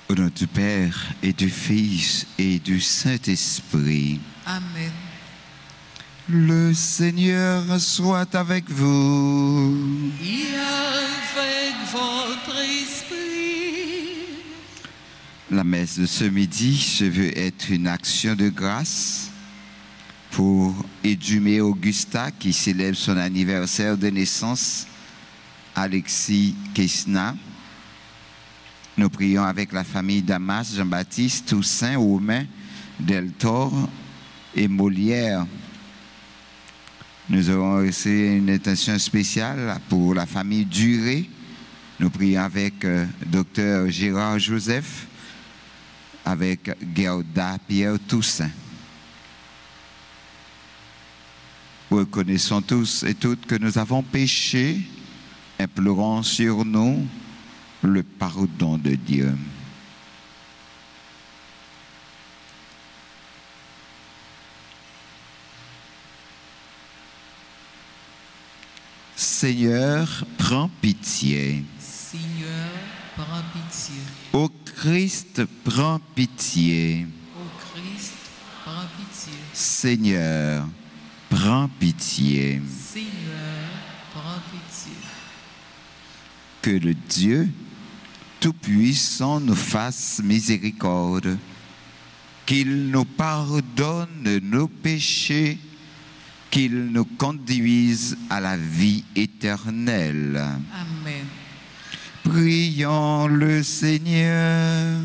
Au nom du Père et du Fils et du Saint-Esprit. Amen. Le Seigneur soit avec vous. Et avec votre esprit. La messe de ce midi se veut être une action de grâce pour Edumé Augusta qui célèbre son anniversaire de naissance, Alexis Kesna. Nous prions avec la famille Damas, Jean-Baptiste, Toussaint, Romain, Deltor et Molière. Nous aurons aussi une intention spéciale pour la famille Duré. Nous prions avec Dr Gérard Joseph, avec Gerda Pierre Toussaint. Reconnaissons tous et toutes que nous avons péché, implorons sur nous le pardon de Dieu. Seigneur, prends pitié. Seigneur, prends pitié. Ô Christ, prends pitié. Ô Christ, prends pitié. Seigneur, prends pitié. Seigneur, prends pitié. Que le Dieu Tout-Puissant nous fasse miséricorde, qu'il nous pardonne nos péchés, qu'il nous conduise à la vie éternelle. Amen. Prions le Seigneur.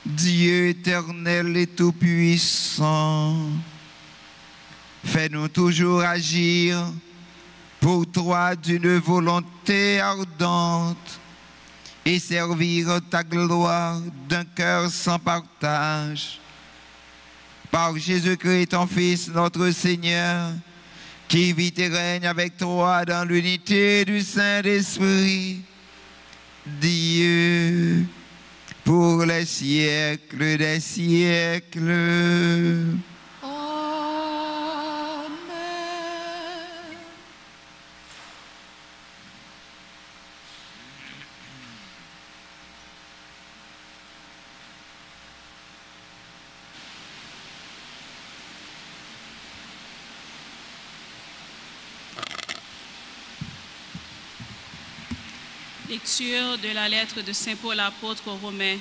Dieu éternel et tout-puissant, fais-nous toujours agir pour toi d'une volonté ardente et servir ta gloire d'un cœur sans partage. Par Jésus-Christ, ton Fils, notre Seigneur, qui vit et règne avec toi dans l'unité du Saint-Esprit, Dieu, pour les siècles des siècles. Amen. Lecture de la lettre de Saint Paul apôtre aux Romains,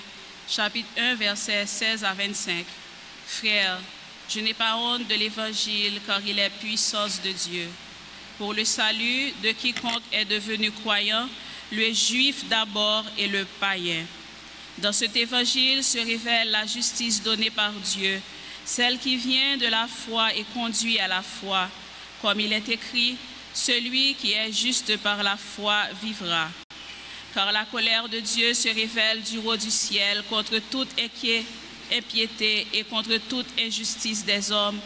chapitre 1, versets 16 à 25. Frères, je n'ai pas honte de l'Évangile, car il est puissance de Dieu. Pour le salut de quiconque est devenu croyant, le juif d'abord et le païen. Dans cet Évangile se révèle la justice donnée par Dieu, celle qui vient de la foi et conduit à la foi. Comme il est écrit, celui qui est juste par la foi vivra. car la colère de Dieu se révèle du haut du ciel contre toute impiété et contre toute injustice des hommes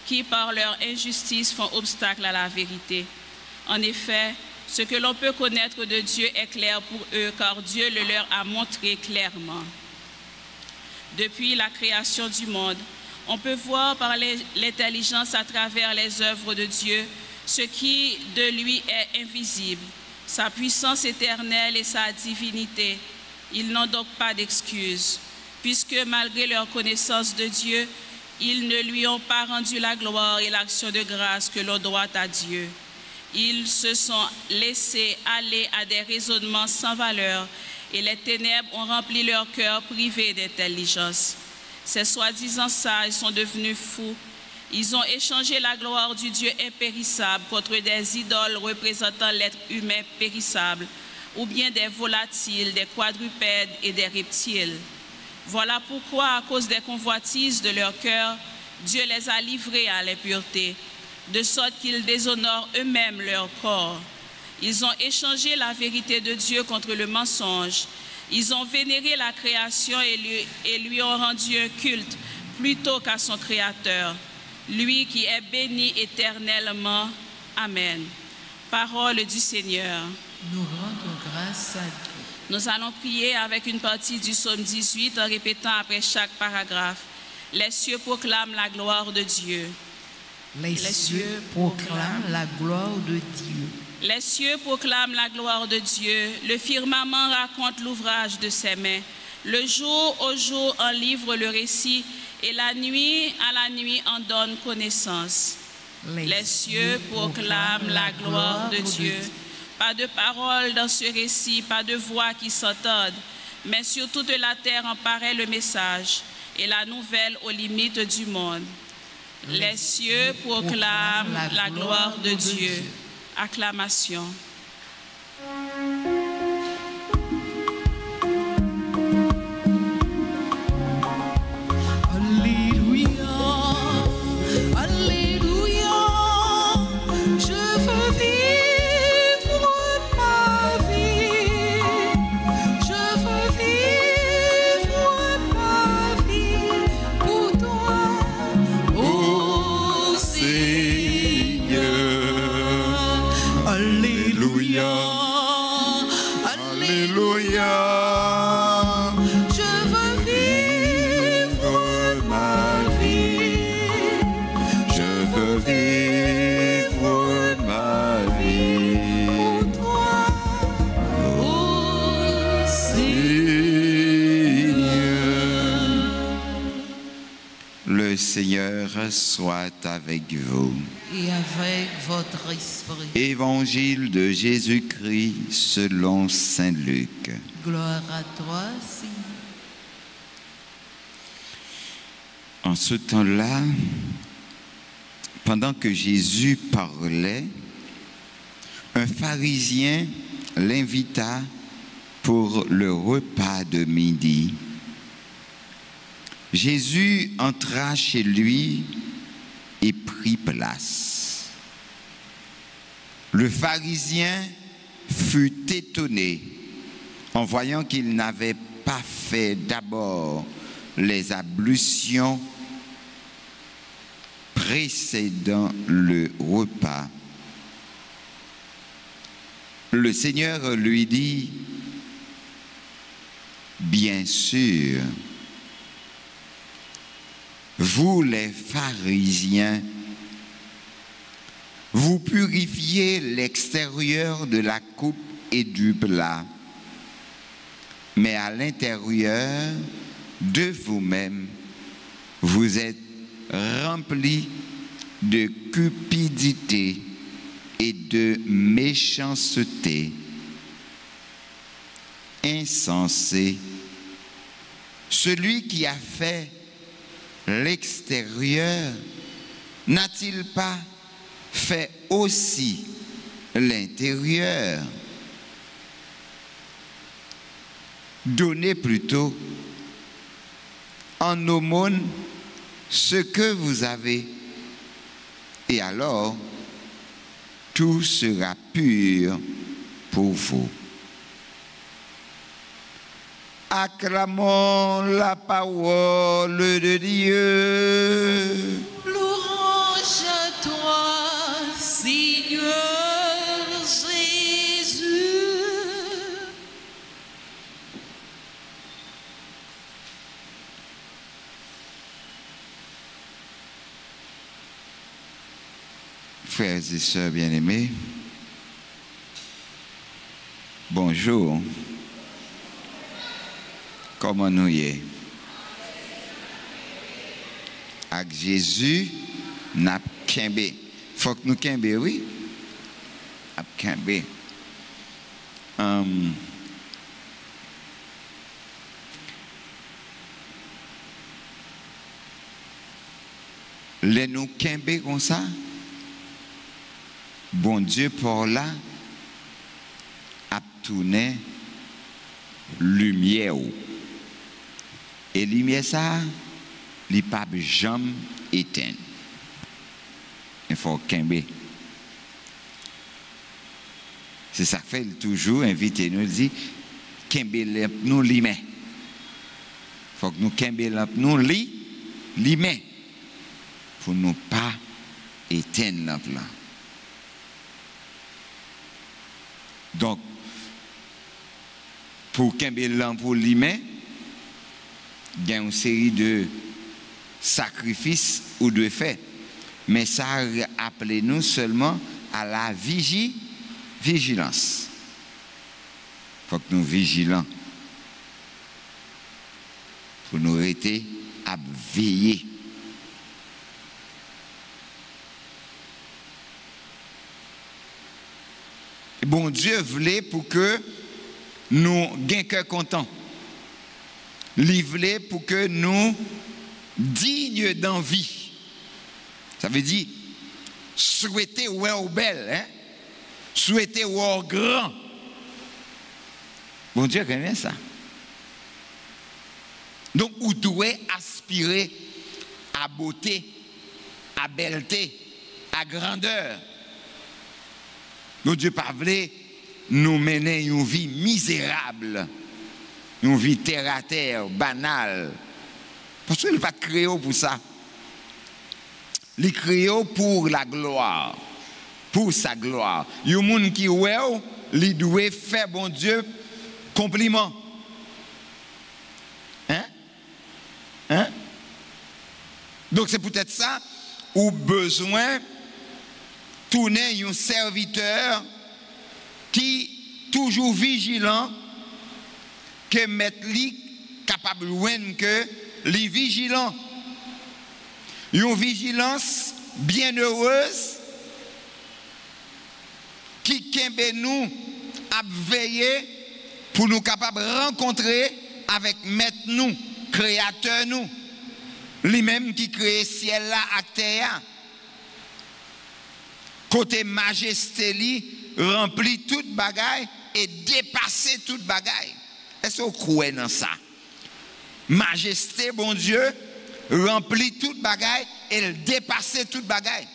qui, par leur injustice, font obstacle à la vérité. En effet, ce que l'on peut connaître de Dieu est clair pour eux, car Dieu le leur a montré clairement. Depuis la création du monde, on peut voir par l'intelligence à travers les œuvres de Dieu ce qui de lui est invisible, sa puissance éternelle et sa divinité. Ils n'ont donc pas d'excuse, puisque malgré leur connaissance de Dieu, ils ne lui ont pas rendu la gloire et l'action de grâce que l'on doit à Dieu. Ils se sont laissés aller à des raisonnements sans valeur et les ténèbres ont rempli leur cœur privé d'intelligence. Ces soi-disant sages sont devenus fous. Ils ont échangé la gloire du Dieu impérissable contre des idoles représentant l'être humain périssable, ou bien des volatiles, des quadrupèdes et des reptiles. Voilà pourquoi, à cause des convoitises de leur cœur, Dieu les a livrés à l'impureté, de sorte qu'ils déshonorent eux-mêmes leur corps. Ils ont échangé la vérité de Dieu contre le mensonge. Ils ont vénéré la création et lui ont rendu un culte plutôt qu'à son Créateur, lui qui est béni éternellement. Amen. Parole du Seigneur. Nous rendons grâce à Dieu. Nous allons prier avec une partie du psaume 18 en répétant après chaque paragraphe. Les cieux proclament la gloire de Dieu. Les cieux proclament la gloire de Dieu. Les cieux proclament la gloire de Dieu. Le firmament raconte l'ouvrage de ses mains. Le jour au jour en livre le récit et la nuit à la nuit en donne connaissance. Les cieux proclament la gloire de Dieu. Pas de parole dans ce récit, pas de voix qui s'entendent, mais sur toute la terre en paraît le message et la nouvelle aux limites du monde. Les cieux proclament la gloire de Dieu. Acclamation. Le Seigneur soit avec vous. Et avec votre esprit. Évangile de Jésus-Christ selon saint Luc. Gloire à toi, Seigneur. En ce temps-là, pendant que Jésus parlait, un pharisien l'invita pour le repas de midi. Jésus entra chez lui et prit place. Le pharisien fut étonné en voyant qu'il n'avait pas fait d'abord les ablutions précédant le repas. Le Seigneur lui dit, « Bien sûr, vous les pharisiens, vous purifiez l'extérieur de la coupe et du plat, mais à l'intérieur de vous-même, vous êtes remplis de cupidité et de méchanceté. Insensé, celui qui a fait l'extérieur n'a-t-il pas fait aussi l'intérieur? Donnez plutôt en aumône ce que vous avez, et alors tout sera pur pour vous. Acclamons la parole de Dieu. Louange à toi, Seigneur Jésus. Frères et sœurs bien-aimés, bonjour. Comment nous y est? Avec Jésus, n'a kembe. Faut que nous kembe, oui? Ap kembe. Les nous kembe comme ça, bon Dieu pour là, a tourné lumière. Et lumière ça, il pas jamais éteint. Il faut kembe. C'est ça fait toujours inviter nous dit kembe nous lumière. Faut que nous kembe nous lumière pour nous pas éteindre lampe là. Donc pour kembe lampe pour lumière, il y a une série de sacrifices ou de faits. Mais ça appelle nous seulement à la vigilance. Il faut que nous vigilants pour nous rester à veiller. Bon Dieu voulait pour que nous gagnions cœur content. Livré pour que nous dignes d'envie. Ça veut dire souhaiter ou être belle, hein? Souhaiter ou être grand. Bon Dieu connaît ça. Donc, vous devez aspirer à beauté, à belleté, à grandeur. Bon Dieu pas voulu nous mener une vie misérable. Une vie terre à terre, banale. Parce qu'il n'est pas créé pour ça. Il est créé pour la gloire. Pour sa gloire. Il y a des gens qui il doit faire, bon Dieu, compliment. Hein? Hein? Donc c'est peut-être ça, ou besoin de tourner un serviteur qui toujours vigilant, que mettre lui capable de que les vigilants. Une vigilance bienheureuse qui kembe nous à veiller pour nous capables de rencontrer avec maître nous, créateur nous, lui-même qui crée ciel là à terre. Côté majesté li remplit toute bagaille et dépasser toute bagaille. Est-ce que vous croyez dans ça? Majesté, bon Dieu, remplit toute bagaille et elle dépasse toute bagaille.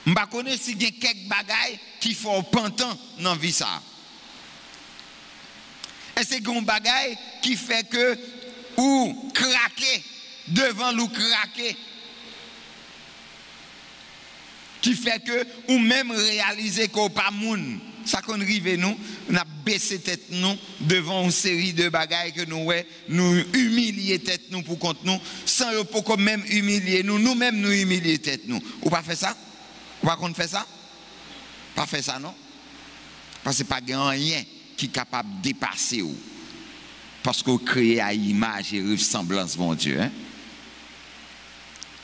Je ne connais pas s'il y a quelques bagailles qui font pantant dans la vie. Est-ce qu'il y a une bagaille qui fait que ou craquer devant nous craquer? Qui fait que ou même réaliser qu'on pas moun. Ça qu'on rive nous, on a baissé tête nous devant une série de bagailles que nous humilier tête nous pour compte nous, sans pour même humilier nous-mêmes nous humilier tête nous. Ou pas faire ça? Ou pas qu'on fait ça? Pas faire ça non? Parce que pas rien qui est capable de dépasser ou. Parce qu'on crée à image et ressemblance mon Dieu. Hein?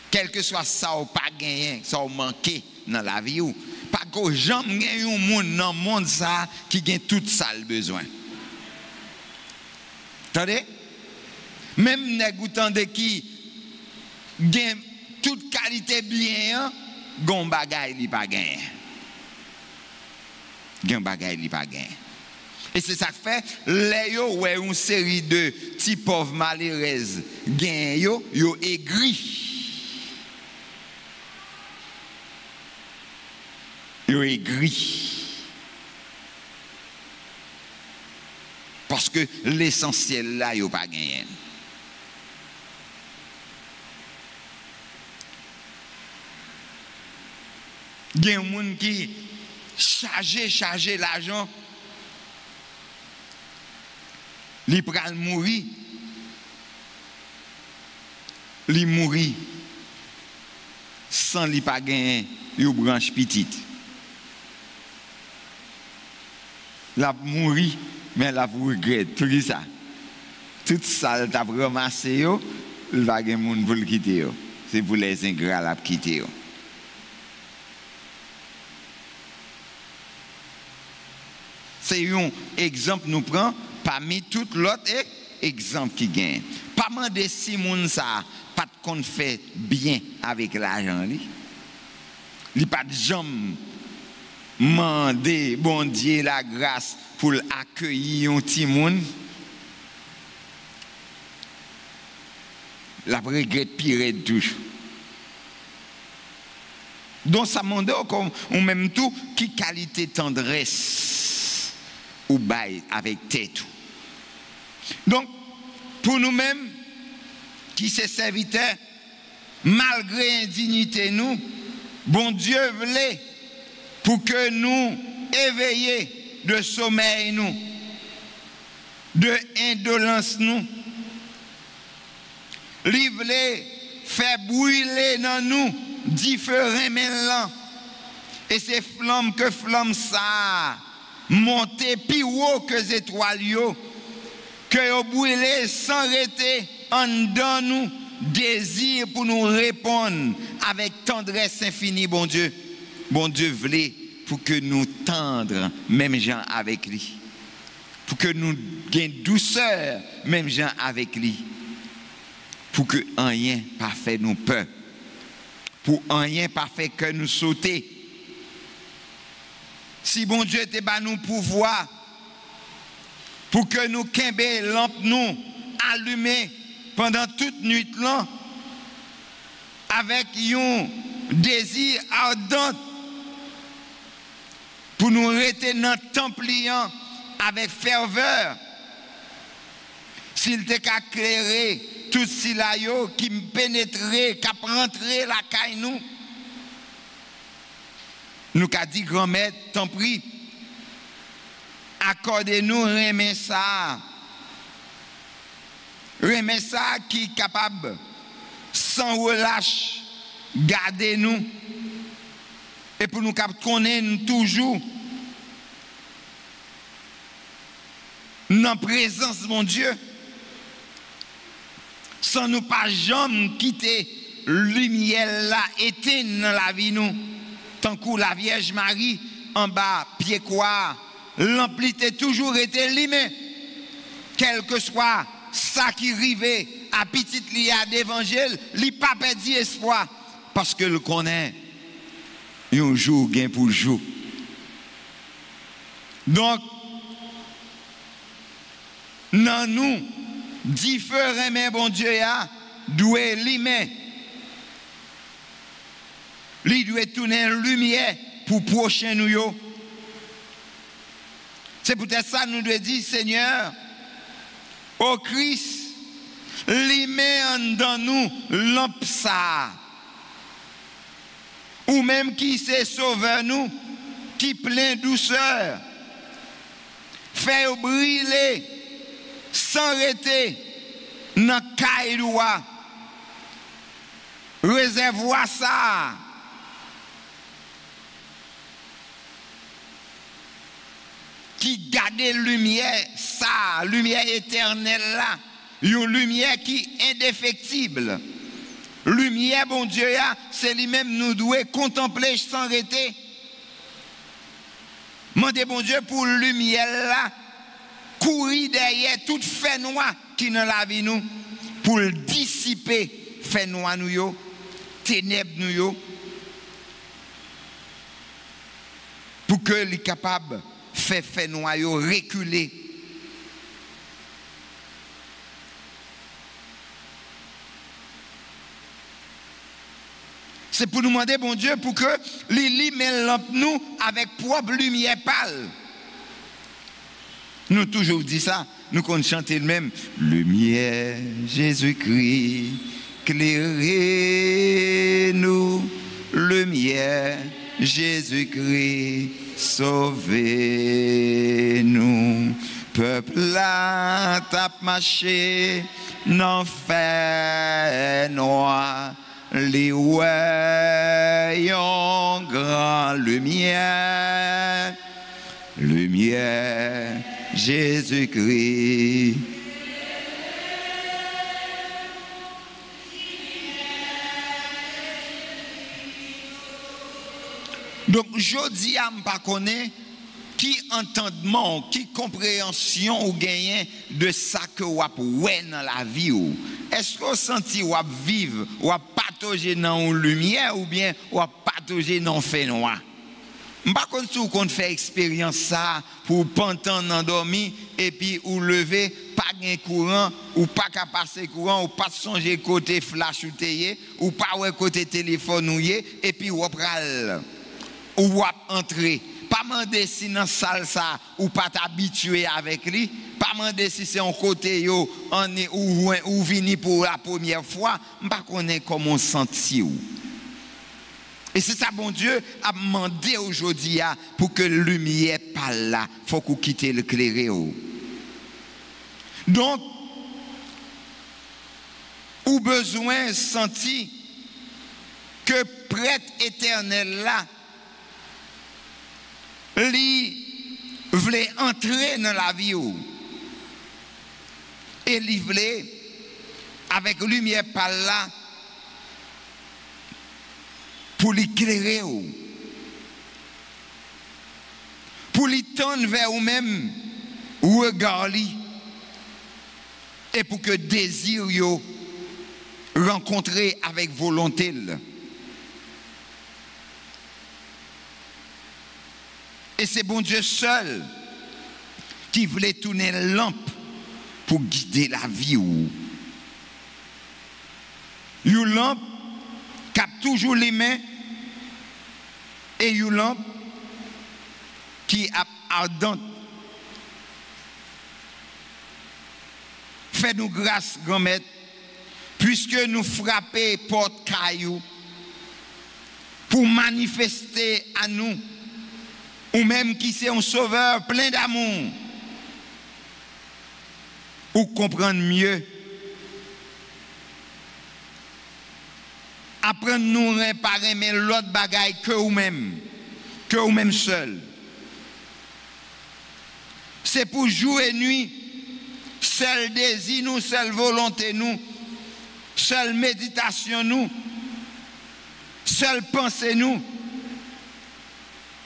Quel que soit ça ou pas gagné, ça ou manqué dans la vie ou. Pas que jamais il y a un monde dans le monde ça qui a tout ça le besoin. Attendez? Même les de qui gagne toute qualité bien, gon bagay li pas gagne. Gon bagay li pas gagne. Et c'est ça que fait les yo ouais une série de petits pauvres malheureuses gagne yo aigri. Yo aigri. Parce que l'essentiel là, il n'y a pas gagné. Il y a des gens qui chargent l'argent. Ils pral mourir. Ils mourir sans li pas gagner une branche petite. La mourir mais la vous regrette tout ça. Tout ça t'a ramassé yo, il va gagner monde pour le quitter yo. C'est pour les ingrats la quitter yo. C'est un exemple nous prend parmi tout l'autre exemple qui gagne. Pas demander si moun ça pas de compte fait bien avec l'argent li pas de jambe demander bon Dieu la grâce pour accueillir un petit monde. La regrette pire toujours. Donc ça demande comme ou même tout qui qualité tendresse ou bail avec tête. Donc pour nous-mêmes qui sommes serviteurs, malgré indignité nous, bon Dieu voulait pour que nous éveillions de sommeil nous, de indolence nous, il voulait faire brûler dans nous différents mélanges. Et ces flammes que flammes ça monter plus haut que les étoiles que vous brûlez sans arrêter en dedans nous désir pour nous répondre avec tendresse infinie, bon Dieu. Bon Dieu voulait pour que nous tendre même gens avec lui. Pour que nous gagnions douceur même gens avec lui. Pour que rien pas fait nous peur. Pour rien pas fait que nous sauter. Si bon Dieu était bas nous pouvoir pour que nous kembe lampe nous allumer pendant toute nuit là avec un désir ardent pour nous rester dans le temple avec ferveur. S'il était qu'à éclairer tout cela qui me pénétrait, qui rentrer la caille nous qu'a dit grand-mère, t'en prie, accordez-nous remet ça qui est capable sans relâche garder nous et pour nous connaître toujours dans la présence de mon Dieu sans nous pas jamais quitter lumière là éteinte dans la vie nous tant que la Vierge Marie en bas pied quoi l'amplitude toujours été limée quel que soit ça qui arrivait à petite lia d'évangile li pas perdu espoir parce que le connaît un jour gain pour jour. Donc non nous différents mais bon Dieu a doit limer lui doit tourner lumière pour prochain nous yo. C'est peut-être ça nous devons dire Seigneur au Christ limer dans nous lampe ça ou même qui s'est sauveur nous qui plein douceur fait briller sans arrêter dans cailloua réservoir ça qui garde lumière ça lumière éternelle là une lumière qui est indéfectible. Lumière, bon Dieu, c'est lui-même nous devons contempler sans arrêter. Mandez bon Dieu pour lumière là, courir derrière toute fait noir qui dans la vie nous, pour dissiper fait noir nous yo, ténèbres nous yo, pour que les capables fait noir yo reculer. C'est pour nous demander, bon Dieu, pour que les lampe nous avec propre lumière pâle. Nous toujours dit ça, nous qu'on chante le même. Lumière, Jésus-Christ, éclairez-nous. Lumière, Jésus-Christ, sauvez-nous. Peuple là, tape marché, n'en fait noir. Les voyons grand lumière, lumière, Jésus-Christ. Donc, je dis à me pas connaître qui entendement, qui compréhension ou gagne de ça que vous avez dans la vie. Est-ce que vous sentez que vous vivre, ou patauger dans la lumière ou bien vous patauger dans le fait noir? Je ne sais pas si vous fait expérience ça pour pentendre endormi et puis ou lever, pas de courant, ou pas qu'à passer courant, ou pas songer côté flash ou télé, ou pas côté téléphone ou et puis ou pral ou entrer. Pas demander si dans salle ça ou pas t'habituer avec lui, pas demander si c'est un côté yo ou vini pour la première fois, pas connaître comment sentir. Et c'est ça bon Dieu a demandé aujourd'hui pour que la lumière pas là, faut qu'on quitte le clairé. Donc ou besoin sentir que prêtre éternel là li voulait entrer dans la vie et li voulait avec lumière par là pour l'éclairer pour lui tendre vers vous-même regard li et pour que désir yo rencontrer avec volonté. Et c'est bon Dieu seul qui voulait tourner la lampe pour guider la vie. Une lampe qui a toujours les mains et une lampe qui est ardente. Fais-nous grâce, grand-mère, puisque nous frappons porte caillou pour manifester à nous ou même qui c'est un sauveur plein d'amour, ou comprendre mieux, apprendre nous réparer mais l'autre bagaille que vous-même seul. C'est pour jour et nuit, seul désir nous, seule volonté nous, seule méditation nous, seule pensée nous.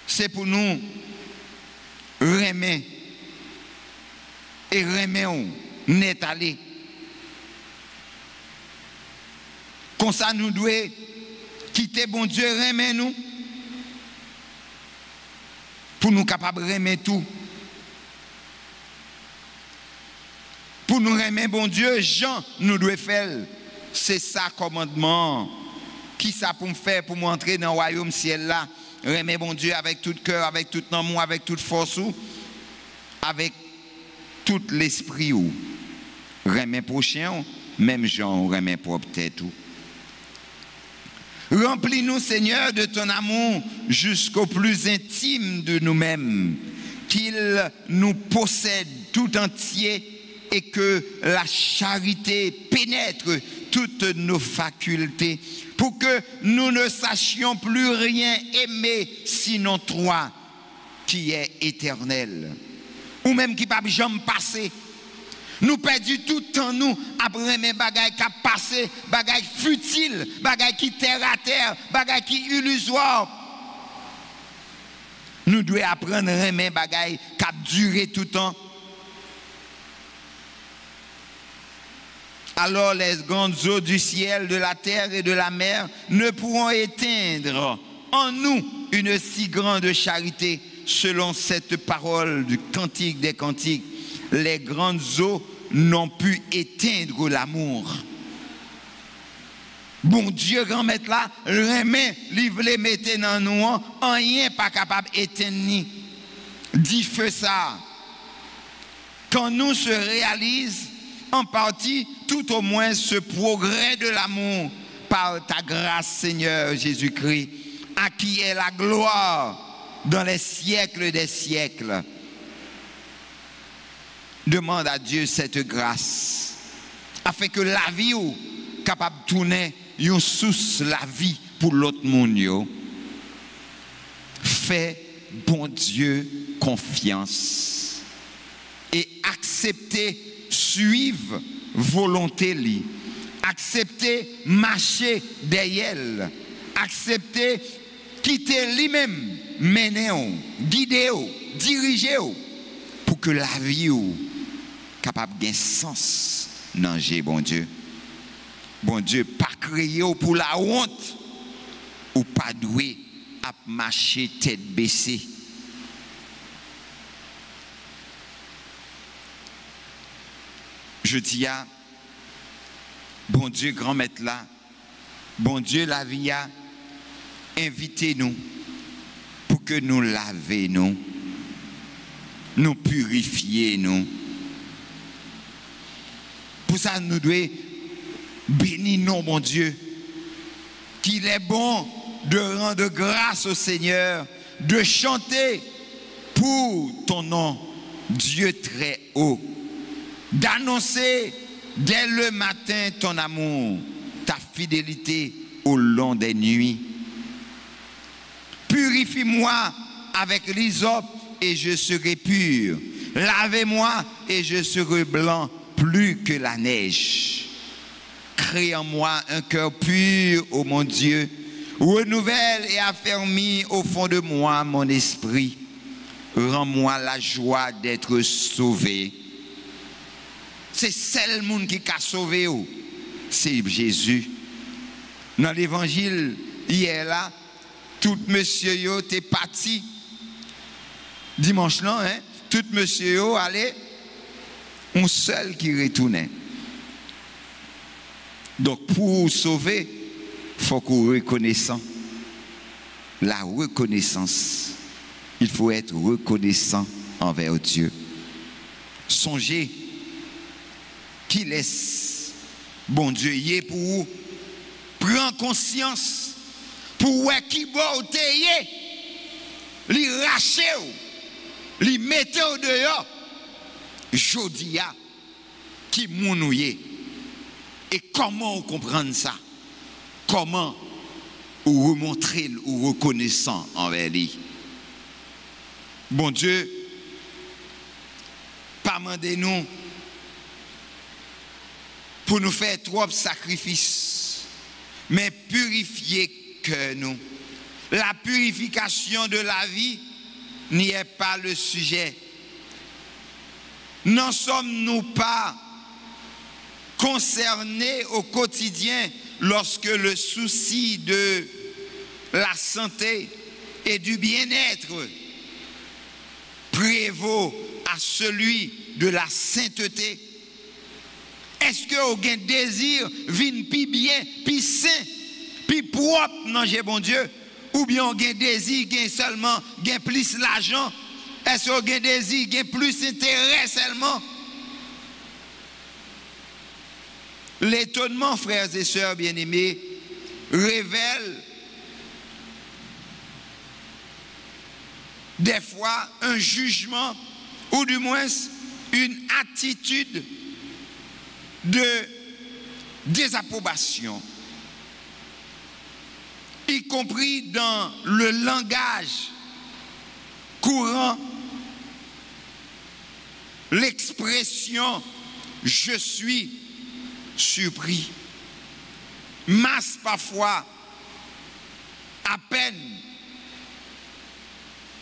C'est pour nous remettre et remettre net aller. Comme ça nous devons quitter bon Dieu remettre nous pour nous capables de remettre tout. Pour nous remettre bon Dieu, Jean nous devons faire. C'est ça commandement. Qui ça pour me faire pour m'entrer dans le royaume ciel là? Remet bon Dieu avec tout cœur, avec tout amour, avec toute force, avec tout l'esprit. Remet prochain, même Jean, remet propre tête. Remplis-nous, Seigneur, de ton amour jusqu'au plus intime de nous-mêmes, qu'il nous possède tout entier et que la charité pénètre toutes nos facultés, pour que nous ne sachions plus rien aimer sinon toi qui es éternel, ou même qui ne peut jamais passer. Nous perdons tout le temps nous après mes bagailles qui passé, bagailles futiles, bagailles qui terre à terre, bagailles qui illusoires. Nous devons apprendre à aimer bagailles qui duré tout le temps. Alors les grandes eaux du ciel, de la terre et de la mer ne pourront éteindre en nous une si grande charité, selon cette parole du Cantique des Cantiques. Les grandes eaux n'ont pu éteindre l'amour. Bon Dieu, grand maître là, remet, livre mettre dans nous, rien pas capable d'éteindre. Dis feu ça. Quand nous se réalise en partie, tout au moins, ce progrès de l'amour par ta grâce, Seigneur Jésus-Christ, à qui est la gloire dans les siècles des siècles. Demande à Dieu cette grâce, afin que la vie ou capable de tourner une source la vie pour l'autre monde. Fais, bon Dieu, confiance et accepter, suivre volonté li, accepter marcher derrière, accepter quitter lui-même, mener, guider, diriger pour que la vie ou capable de sens dans bon Dieu. Bon Dieu, pas créé pour la honte ou pas doué à marcher tête baissée. Je dis à bon Dieu, grand maître là, bon Dieu, la vie a invitez-nous pour que nous lavions, nous purifions. Pour ça, nous devons bénir non, mon Dieu, qu'il est bon de rendre grâce au Seigneur, de chanter pour ton nom, Dieu très haut, d'annoncer dès le matin ton amour, ta fidélité au long des nuits. Purifie-moi avec l'hysope et je serai pur. Lavez-moi et je serai blanc plus que la neige. Crée en moi un cœur pur, ô mon Dieu. Renouvelle et affermis au fond de moi mon esprit. Rends-moi la joie d'être sauvé. C'est seul monde qui a sauvé, c'est Jésus. Dans l'évangile, hier là, tout monsieur yo t'es parti. Dimanche là, hein, tout monsieur yo allait, un seul qui retournait. Donc pour sauver, il faut qu'on reconnaissant. La reconnaissance. Il faut être reconnaissant envers Dieu. Songez qui laisse bon Dieu y est pour vous. Prends conscience pour ouais qui bon t'es li racher li mette au dehors jodia qui mounouye. Et comment on comprend ça? Comment on remontrer ou reconnaissant envers lui? Bon Dieu, pas mandez-nous pour nous faire trop de sacrifices, mais purifier que nous. La purification de la vie n'y est pas le sujet. N'en sommes-nous pas concernés au quotidien lorsque le souci de la santé et du bien-être prévaut à celui de la sainteté? Est-ce que vous avez un désir vin plus bien, plus sain, plus propre, non, j'ai bon Dieu? Ou bien vous avez un désir gain seulement, gain plus l'argent? Est-ce que vous avez un désir gain plus intérêt seulement? L'étonnement, frères et sœurs bien-aimés, révèle des fois un jugement ou du moins une attitude de désapprobation, y compris dans le langage courant, l'expression « je suis surpris » masse parfois à peine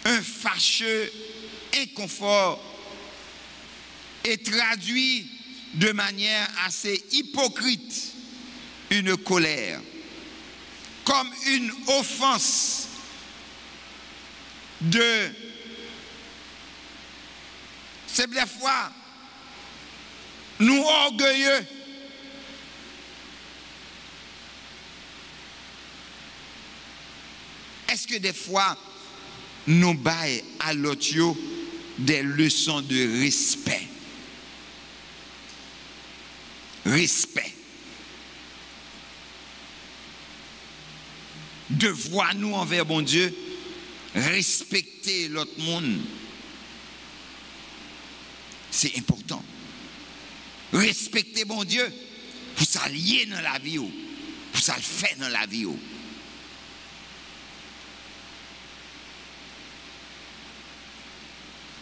un fâcheux inconfort et traduit de manière assez hypocrite une colère, comme une offense de... C'est des fois, nous orgueilleux, est-ce que des fois, nous baillons à l'autre des leçons de respect? respect. Devoir nous envers bon Dieu, respecter l'autre monde. C'est important. Respecter bon Dieu pour ça lier dans la vie, pour ça le faire dans la vie.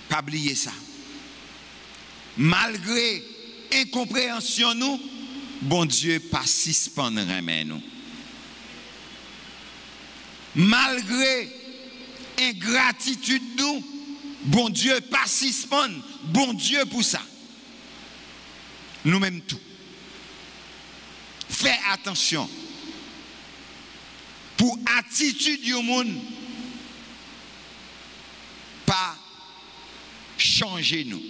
Pas oublier ça. Malgré incompréhension nous, bon Dieu pas suspendre nous. Malgré ingratitude nous, bon Dieu pas suspendre, bon Dieu pour ça. Nous-mêmes tout. Fais attention. Pour attitude du monde, pas changer nous.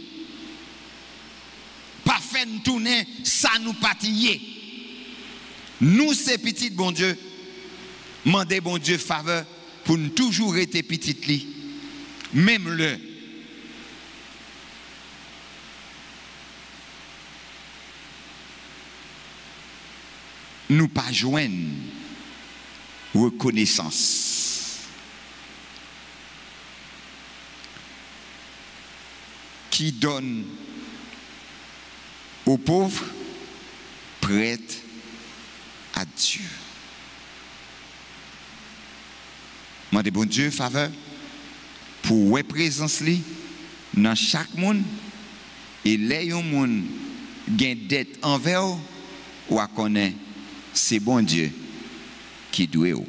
Pas faire nous tourner, ça nous patiller. Nous, ces petites, bon Dieu, mandez bon Dieu faveur pour nous toujours être petites li, même le. Nous pas joindre reconnaissance. Qui donne aux pauvres, prête à Dieu. Mandez bon Dieu faveur pour ouais présence li dans chaque monde et les yon monde gain dette envers ou à connaître c'est bon Dieu qui doit.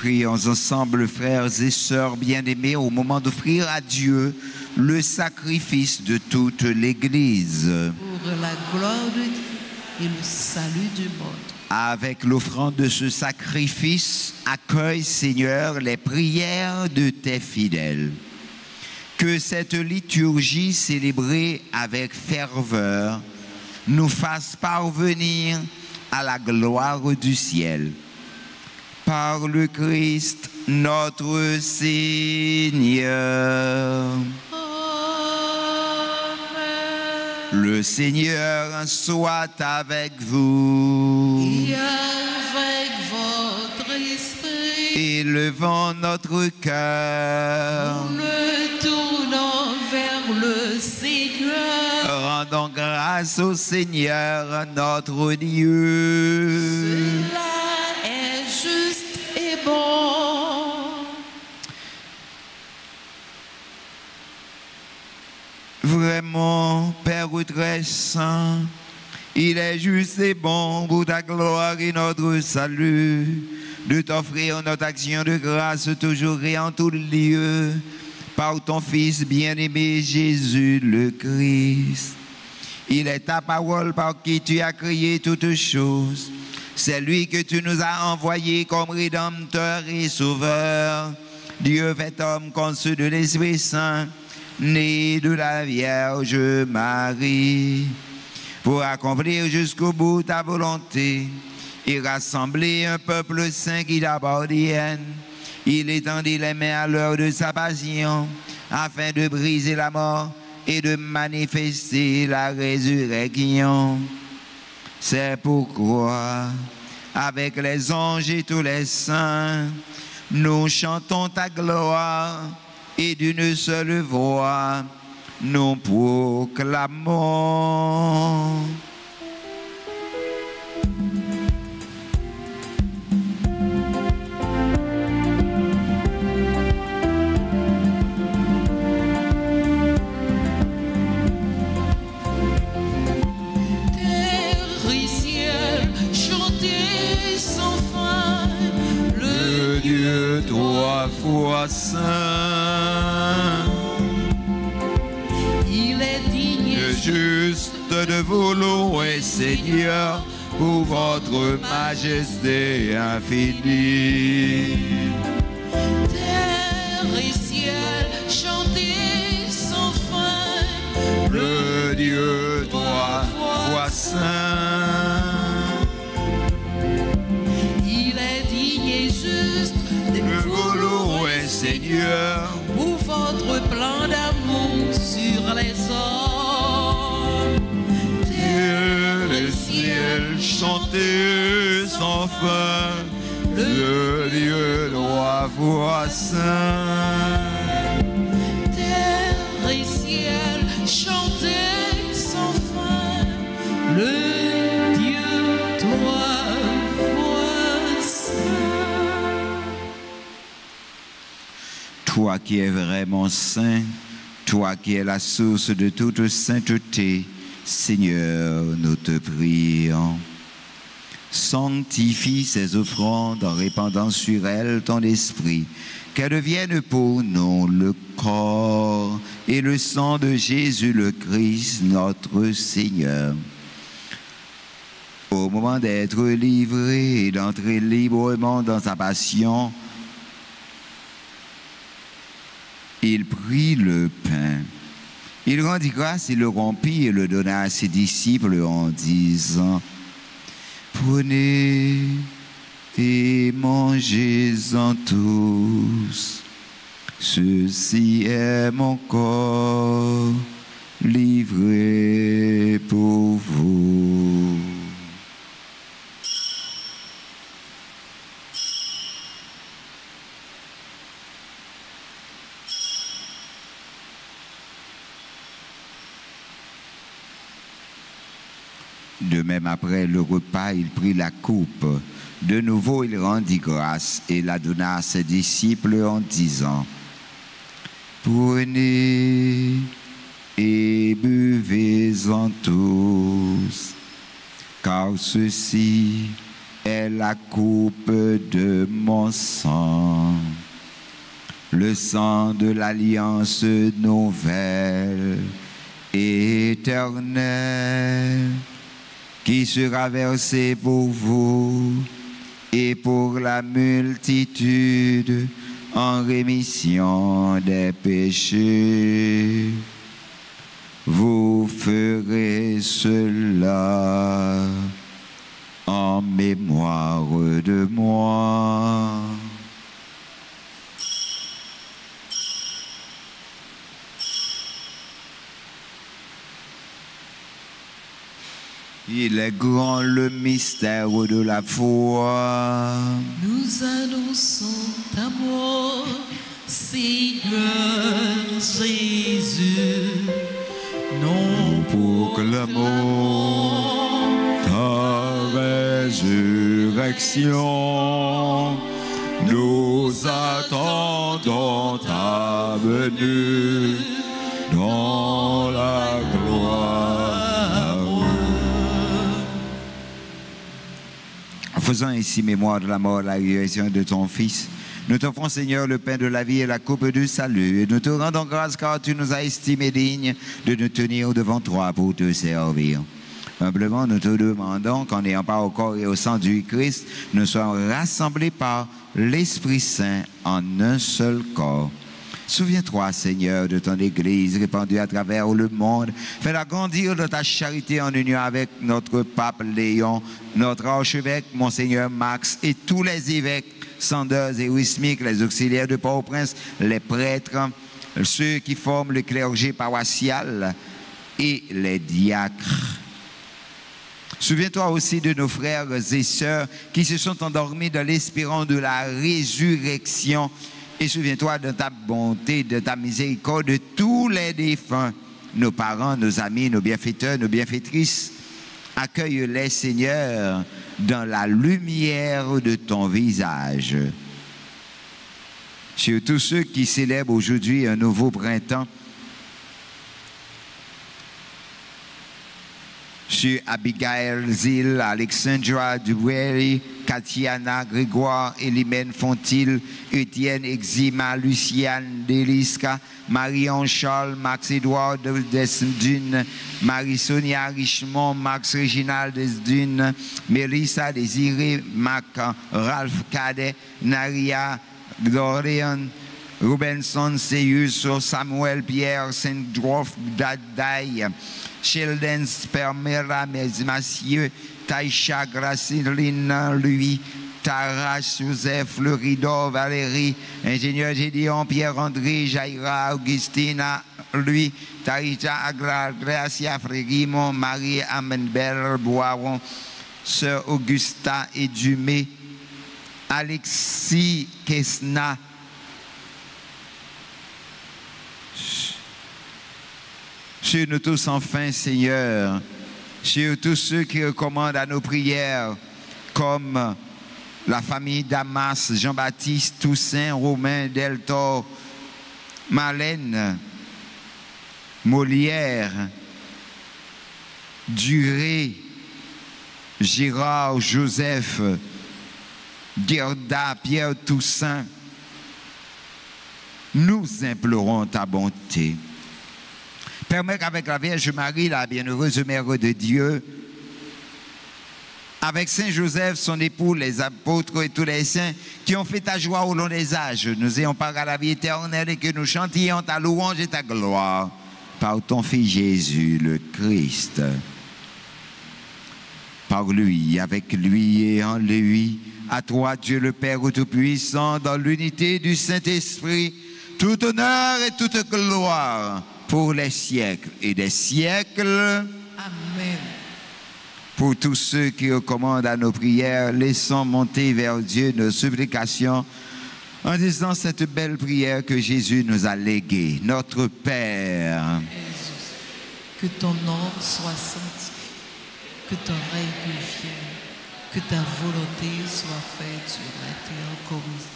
Prions ensemble, frères et sœurs bien-aimés, au moment d'offrir à Dieu le sacrifice de toute l'Église. Pour la gloire de Dieu et le salut du monde. Avec l'offrande de ce sacrifice, accueille, Seigneur, les prières de tes fidèles. Que cette liturgie célébrée avec ferveur nous fasse parvenir à la gloire du ciel. Par le Christ, notre Seigneur. Le Seigneur soit avec vous. Et avec votre esprit. Élevons notre cœur. Nous le tournons vers le Seigneur. Rendons grâce au Seigneur, notre Dieu. Cela est juste et bon. Vraiment, Père très saint, il est juste et bon pour ta gloire et notre salut de t'offrir notre action de grâce toujours et en tout lieu par ton Fils bien-aimé Jésus le Christ. Il est ta parole par qui tu as créé toutes choses. C'est lui que tu nous as envoyé comme Rédempteur et Sauveur. Dieu fait homme conçu de l'Esprit Saint, né de la Vierge Marie, pour accomplir jusqu'au bout ta volonté et rassembler un peuple saint qui t'appartienne. Il étendit les mains à l'heure de sa passion, afin de briser la mort et de manifester la résurrection. C'est pourquoi, avec les anges et tous les saints, nous chantons ta gloire et d'une seule voix, nous proclamons. Terre et ciel, chantez sans fin. Le Dieu trois fois saint. Il est digne Le juste de vous louer, Seigneur, pour votre majesté infinie. terre et ciel, chantez sans fin. Le Dieu trois fois saint. Il est digne et juste de De vous vous louer, louer, Seigneur, pour votre plan d'amour sur les hommes. Dieu le ciel, chantez sans fin. Le Dieu trois fois saint. Terre et ciel, chantez sans fin. Le Dieu trois fois saint. Toi qui es vraiment saint, toi qui es la source de toute sainteté, Seigneur, nous te prions. Sanctifie ces offrandes en répandant sur elles ton esprit, qu'elles deviennent pour nous le corps et le sang de Jésus le Christ, notre Seigneur. Au moment d'être livré et d'entrer librement dans sa passion, il prit le pain. Il rendit grâce, il le rompit et le donna à ses disciples en disant: Prenez et mangez-en tous. Ceci est mon corps livré pour vous. De même, après le repas, il prit la coupe. De nouveau, il rendit grâce et la donna à ses disciples en disant: Prenez et buvez-en tous, car ceci est la coupe de mon sang, le sang de l'alliance nouvelle, éternelle, qui sera versé pour vous et pour la multitude en rémission des péchés. Vous ferez cela en mémoire de moi. Il est grand le mystère de la foi. Nous annonçons ta mort, Seigneur Jésus. Nous proclamons ta résurrection. Nous attendons ta venue dans la gloire. En faisant ainsi mémoire de la mort et de la résurrection de ton Fils, nous t'offrons, Seigneur, le pain de la vie et la coupe du salut. Et nous te rendons grâce car tu nous as estimés dignes de nous tenir devant toi pour te servir. Humblement, nous te demandons qu'en ayant part au corps et au sang du Christ, nous soyons rassemblés par l'Esprit Saint en un seul corps. Souviens-toi, Seigneur, de ton Église répandue à travers le monde. Fais-la grandir de ta charité en union avec notre pape Léon, notre archevêque, Monseigneur Max, et tous les évêques, sandeurs et wismiques, les auxiliaires de Port-au-Prince, les prêtres, ceux qui forment le clergé paroissial et les diacres. Souviens-toi aussi de nos frères et sœurs qui se sont endormis dans l'espérance de la résurrection. Et souviens-toi de ta bonté, de ta miséricorde, de tous les défunts, nos parents, nos amis, nos bienfaiteurs, nos bienfaitrices. Accueille-les, Seigneur, dans la lumière de ton visage. Sur tous ceux qui célèbrent aujourd'hui un nouveau printemps, sur Abigail Zil, Alexandra Dubury, Katiana Grégoire, Elimène Fontil, Étienne Exima, Luciane Deliska, Marie-Ange Charles, Max-Édouard Desdune, Marie-Sonia Richemont, Max Réginald Desdune, Mélissa Désiré, Mac Ralph Cadet, Naria Glorian, Robinson Seyus, Samuel Pierre, Saint-Drof Dadaï, Sheldon Spermera, Massieu, Taïcha Graciline, Louis, Taras, Joseph, Fleuridor, Valérie, Ingénieur Gédéon, Pierre-André, Jaira, Augustina, Louis, Tarita, Agra, Gracia, Frégimon, Marie, Amenbel, Boiron, Sœur Augusta et Dumé, Alexis Kesna, sur nous tous enfin, Seigneur, sur tous ceux qui recommandent à nos prières, comme la famille Damas, Jean-Baptiste, Toussaint, Romain, Deltor, Marlène, Molière, Duré, Gérard, Joseph, Gerda, Pierre Toussaint. Nous implorons ta bonté. Permets qu'avec la Vierge Marie, la bienheureuse Mère de Dieu, avec Saint Joseph, son époux, les apôtres et tous les saints qui ont fait ta joie au long des âges, nous ayons part à la vie éternelle et que nous chantions ta louange et ta gloire par ton Fils Jésus, le Christ. Par lui, avec lui et en lui, à toi, Dieu le Père Tout-Puissant, dans l'unité du Saint-Esprit, tout honneur et toute gloire pour les siècles et des siècles. Amen. Pour tous ceux qui recommandent à nos prières, laissons monter vers Dieu nos supplications en disant cette belle prière que Jésus nous a léguée. Notre Père, que ton nom soit sanctifié, que ton règne vienne, que ta volonté soit faite sur la terre comme ici.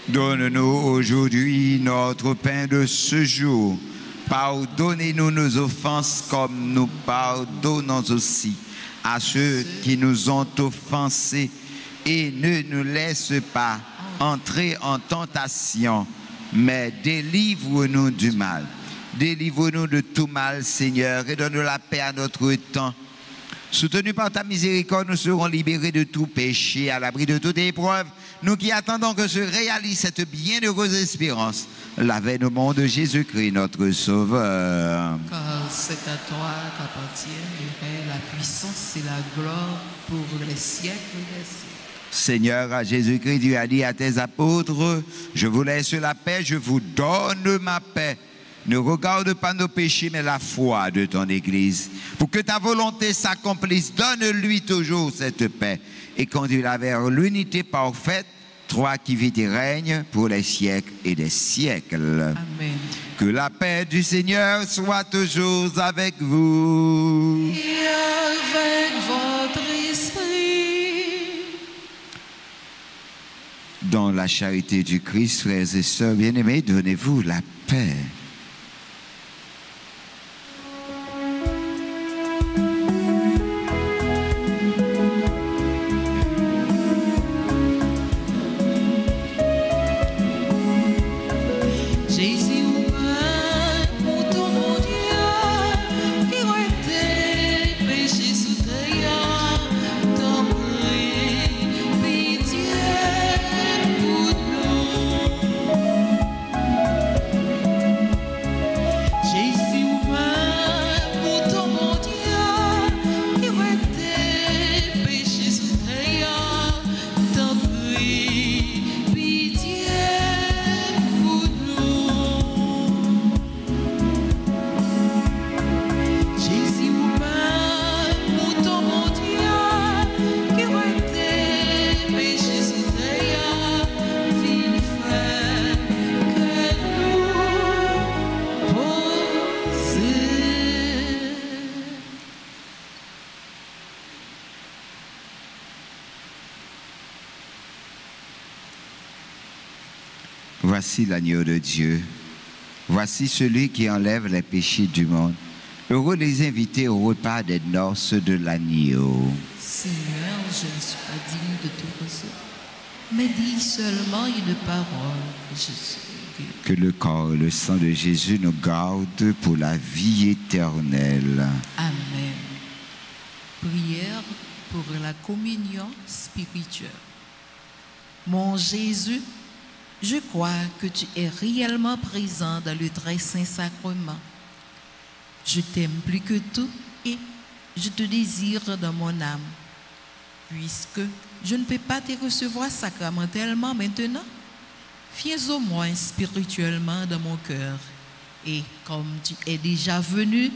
Donne-nous aujourd'hui notre pain de ce jour. Pardonnez-nous nos offenses comme nous pardonnons aussi à ceux qui nous ont offensés et ne nous laisse pas entrer en tentation, mais délivre-nous du mal. Délivre-nous de tout mal, Seigneur, et donne la paix à notre temps. Soutenus par ta miséricorde, nous serons libérés de tout péché, à l'abri de toute épreuve. Nous qui attendons que se réalise cette bienheureuse espérance, l'avènement au monde de Jésus-Christ, notre Sauveur. Car c'est à toi qu'appartiennent la puissance et la gloire pour les siècles des siècles. Seigneur, à Jésus-Christ, tu as dit à tes apôtres, je vous laisse la paix, je vous donne ma paix. Ne regarde pas nos péchés, mais la foi de ton Église. Pour que ta volonté s'accomplisse, donne-lui toujours cette paix et conduis-la vers l'unité parfaite, toi qui vis et règnes pour les siècles et des siècles. Amen. Que la paix du Seigneur soit toujours avec vous. Et avec votre esprit. Dans la charité du Christ, frères et sœurs bien-aimés, donnez-vous la paix. Voici l'agneau de Dieu. Voici celui qui enlève les péchés du monde. Heureux les invités au repas des noces de l'agneau. Seigneur, je ne suis pas digne de tout recevoir, mais dis seulement une parole, Jésus. Que le corps et le sang de Jésus nous gardent pour la vie éternelle. Amen. Prière pour la communion spirituelle. Mon Jésus, je crois que tu es réellement présent dans le très saint sacrement. Je t'aime plus que tout et je te désire dans mon âme. Puisque je ne peux pas te recevoir sacramentellement maintenant, viens au moins spirituellement dans mon cœur. Et comme tu es déjà venu,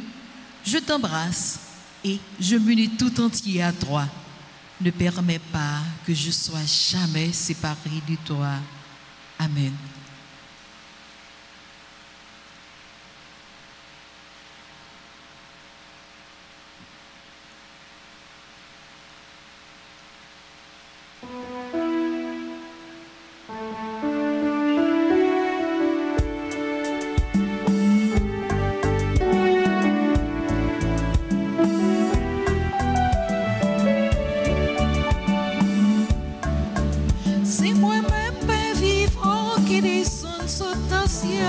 je t'embrasse et je m'unis tout entier à toi. Ne permets pas que je sois jamais séparé de toi. Amen. C'est moi-même ben vivant qui descend sous ta ciel.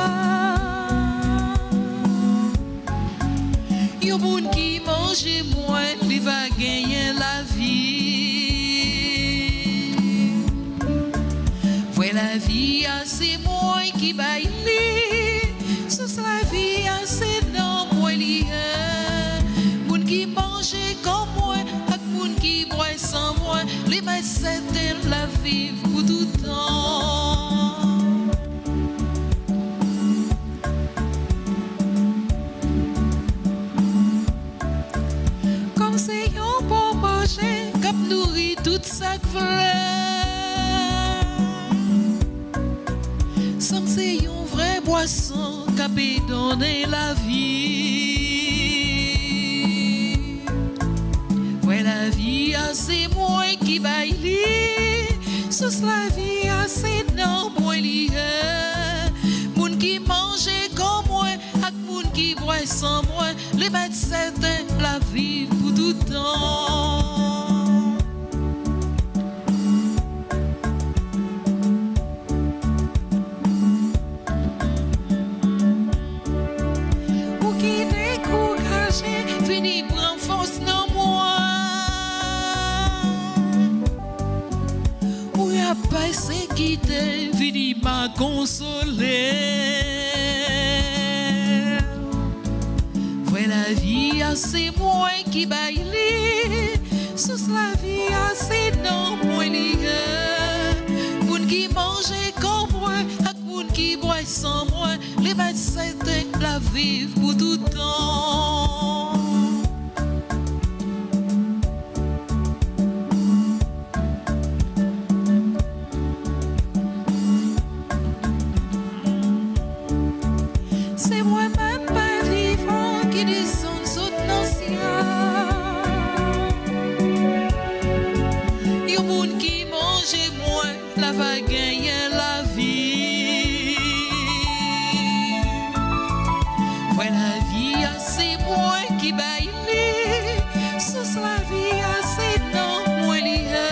Yon moun qui mange moins, il va gagner la vie. Voilà la vie, c'est moi qui baille. Sous la vie, c'est non moi lié. Moun qui mange comme moi, ak moun qui boit sans moi, les maîtres c'est la vie pour tout temps. Comme c'est yon bon manger, cap nourrit toute sa fleur. Sans c'est yon vrai boisson, cap donner la vie. Ouais la vie, c'est moi qui baille. Sous la vie, c'est non moi lié. Moun qui mange comme moi, ak moun qui boit sans moi, les bêtes certains la vie pour tout temps. qui t'est venu m'a consolé. Ouais, la vie, c'est moi qui baille. Sous la vie, c'est non, moi lié. Moun qui mange comme moi, ak moun qui boit sans moi, les médecins la vivent pour tout temps. C'est moi-même pas vivant qui descend sous nos cieux. Y'a moun qui mange moins, la va gagner la vie. Ouais, la vie, c'est moi qui baille. Sous la vie, c'est non, moi lié.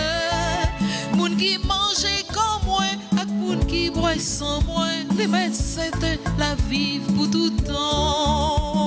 Moun qui mange comme moi, ak moun qui boit sans moi, les médecins la vivent pour tout temps.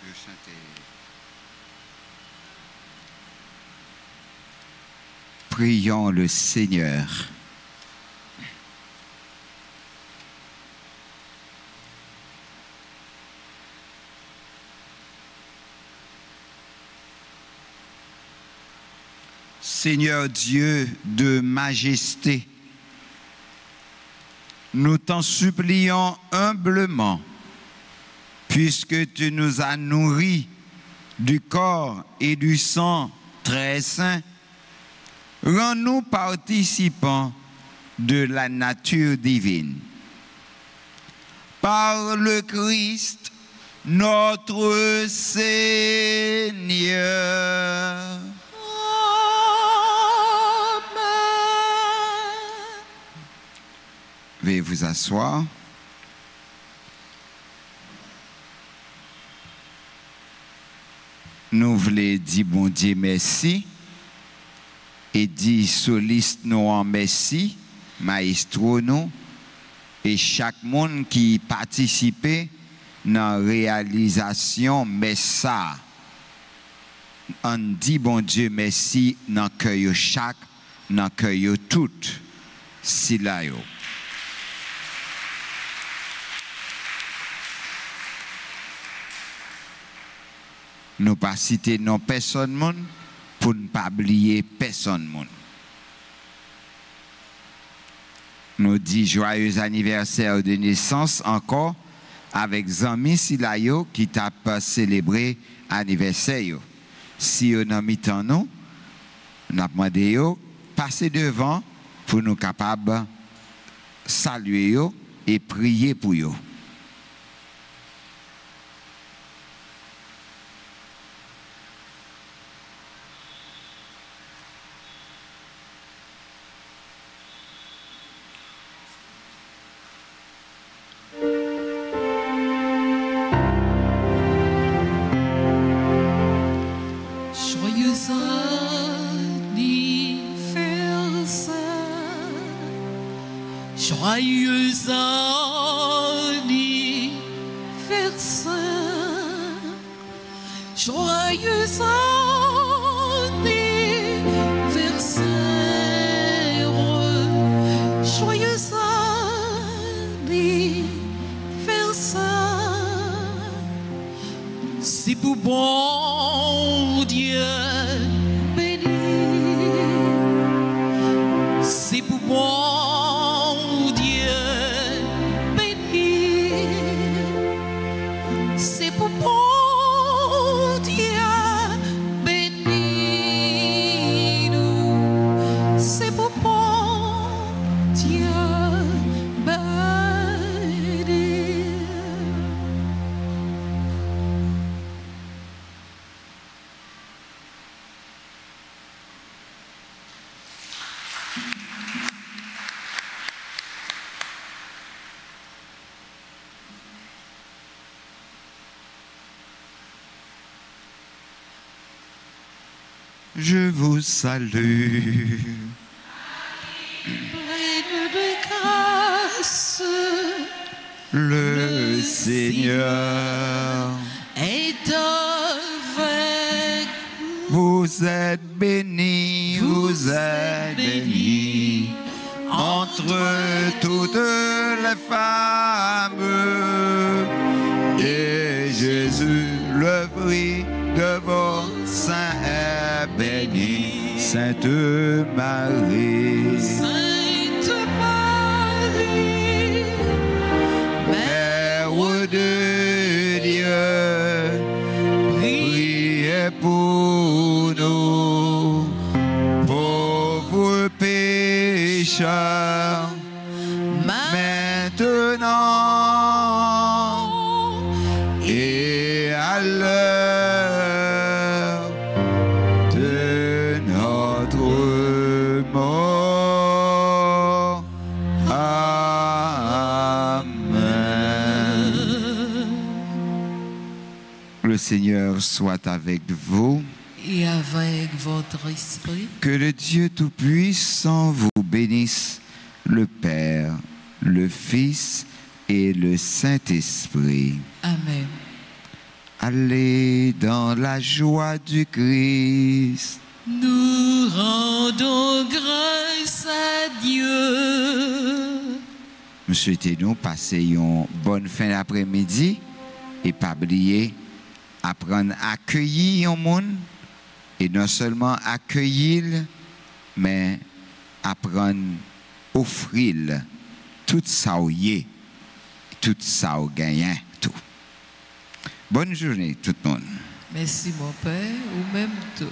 de chanter. Prions le Seigneur. Seigneur Dieu de majesté, nous t'en supplions humblement, puisque tu nous as nourris du corps et du sang très saint, rends-nous participants de la nature divine. Par le Christ, notre Seigneur. Veuillez vous asseoir. Nous voulons dire bon Dieu merci et dire soliste nous en merci, maestro nous et chaque monde qui participait dans la réalisation, mais ça, on dit bon Dieu merci dans le cœur chaque, dans le cœur tout, si là yo. Nous pas citer non personne monde pour ne pas oublier personne monde. Nous dit joyeux anniversaire de naissance encore avec Zami Silayo qui t'a célébré anniversaire. Si on a mis temps nous, on a demandé yo passer devant pour nous capables saluer yo et prier pour yo. Joyeux anniversaire, joyeux anniversaire, joyeux anniversaire. C'est pour bon Dieu béni, c'est pour bon Je vous salue. Pleine de grâce, le Seigneur est avec vous. Vous êtes bénie, vous êtes bénie entre toutes les femmes. Et Jésus, le fruit de vos seins est béni. Sainte Marie, Sainte Marie, Mère de Dieu, priez pour nous, pauvres pécheurs, maintenant et à l'heure de notre mort. Amen. Le Seigneur soit avec vous. et avec votre esprit. Que le Dieu Tout-Puissant vous bénisse, le Père, le Fils et le Saint-Esprit. Amen. Allez dans la joie du Christ. Nous rendons grâce à Dieu. Nous souhaitons passer une bonne fin d'après-midi et pas oublier apprendre à accueillir un monde et non seulement accueillir, mais apprendre à offrir tout ça au y est, tout ça au gagnant, tout. Bonne journée tout le monde. Merci mon Père, ou même tout.